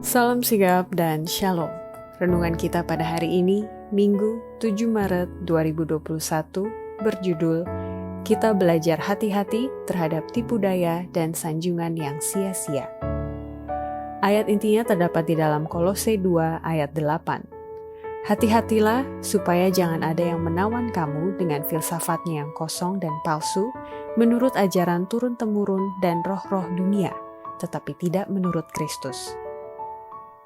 Salam sigap dan shalom. Renungan kita pada hari ini, Minggu 7 Maret 2021, berjudul Kita Belajar Hati-hati Terhadap Tipu Daya dan Sanjungan yang Sia-sia. Ayat intinya terdapat di dalam Kolose 2 ayat 8. Hati-hatilah supaya jangan ada yang menawan kamu dengan filsafatnya yang kosong dan palsu, menurut ajaran turun-temurun dan roh-roh dunia, tetapi tidak menurut Kristus.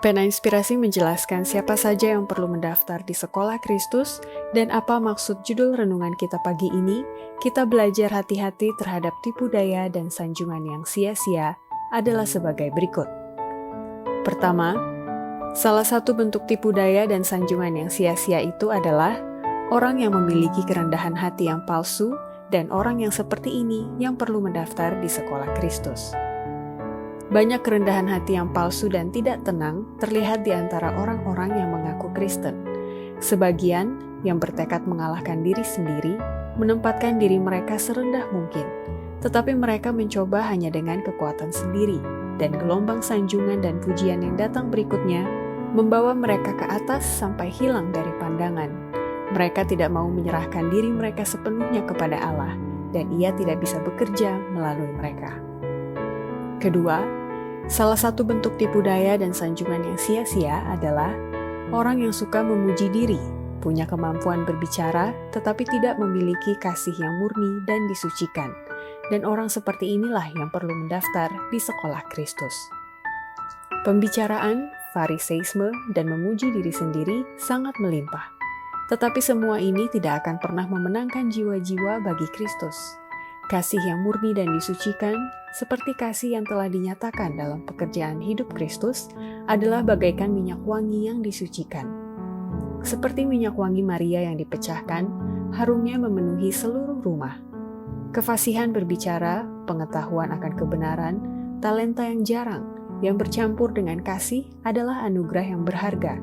Pena Inspirasi menjelaskan siapa saja yang perlu mendaftar di Sekolah Kristus dan apa maksud judul renungan kita pagi ini. Kita belajar hati-hati terhadap tipu daya dan sanjungan yang sia-sia adalah sebagai berikut. Pertama, salah satu bentuk tipu daya dan sanjungan yang sia-sia itu adalah orang yang memiliki kerendahan hati yang palsu, dan orang yang seperti ini yang perlu mendaftar di Sekolah Kristus. Banyak kerendahan hati yang palsu dan tidak tenang terlihat di antara orang-orang yang mengaku Kristen. Sebagian yang bertekad mengalahkan diri sendiri, menempatkan diri mereka serendah mungkin, tetapi mereka mencoba hanya dengan kekuatan sendiri, dan gelombang sanjungan dan pujian yang datang berikutnya membawa mereka ke atas sampai hilang dari pandangan. Mereka tidak mau menyerahkan diri mereka sepenuhnya kepada Allah, dan Ia tidak bisa bekerja melalui mereka. Kedua, salah satu bentuk tipu daya dan sanjungan yang sia-sia adalah orang yang suka memuji diri, punya kemampuan berbicara, tetapi tidak memiliki kasih yang murni dan disucikan. Dan orang seperti inilah yang perlu mendaftar di Sekolah Kristus. Pembicaraan, fariseisme, dan memuji diri sendiri sangat melimpah. Tetapi semua ini tidak akan pernah memenangkan jiwa-jiwa bagi Kristus. Kasih yang murni dan disucikan, seperti kasih yang telah dinyatakan dalam pekerjaan hidup Kristus, adalah bagaikan minyak wangi yang disucikan. Seperti minyak wangi Maria yang dipecahkan, harumnya memenuhi seluruh rumah. Kefasihan berbicara, pengetahuan akan kebenaran, talenta yang jarang, yang bercampur dengan kasih adalah anugerah yang berharga.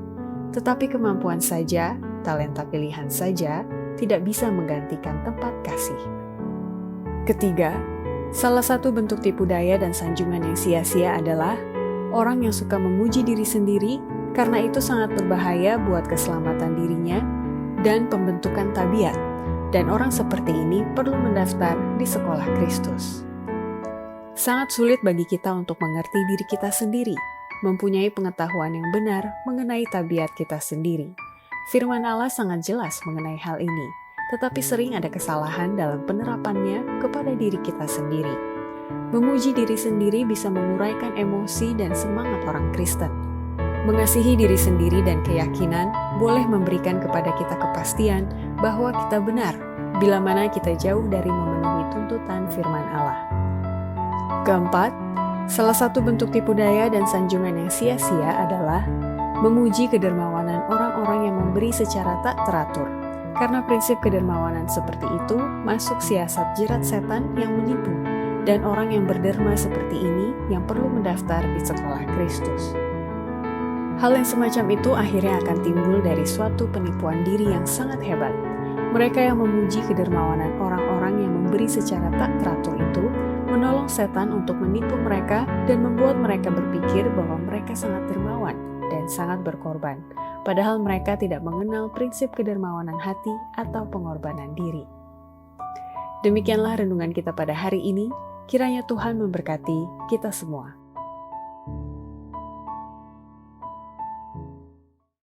Tetapi kemampuan saja, talenta pilihan saja, tidak bisa menggantikan tempat kasih. Ketiga, salah satu bentuk tipu daya dan sanjungan yang sia-sia adalah orang yang suka memuji diri sendiri karena itu sangat berbahaya buat keselamatan dirinya dan pembentukan tabiat, dan orang seperti ini perlu mendaftar di Sekolah Kristus. Sangat sulit bagi kita untuk mengerti diri kita sendiri, mempunyai pengetahuan yang benar mengenai tabiat kita sendiri. Firman Allah sangat jelas mengenai hal ini, tetapi sering ada kesalahan dalam penerapannya kepada diri kita sendiri. Memuji diri sendiri bisa menguraikan emosi dan semangat orang Kristen. Mengasihi diri sendiri dan keyakinan boleh memberikan kepada kita kepastian bahwa kita benar, bila mana kita jauh dari memenuhi tuntutan firman Allah. Keempat, salah satu bentuk tipu daya dan sanjungan yang sia-sia adalah memuji kedermawanan orang-orang yang memberi secara tak teratur. Karena prinsip kedermawanan seperti itu masuk siasat jerat setan yang menipu, dan orang yang berderma seperti ini yang perlu mendaftar di Sekolah Kristus. Hal yang semacam itu akhirnya akan timbul dari suatu penipuan diri yang sangat hebat. Mereka yang memuji kedermawanan orang-orang yang memberi secara tak teratur itu menolong setan untuk menipu mereka dan membuat mereka berpikir bahwa mereka sangat dermawan dan sangat berkorban, padahal mereka tidak mengenal prinsip kedermawanan hati atau pengorbanan diri. Demikianlah renungan kita pada hari ini. Kiranya Tuhan memberkati kita semua.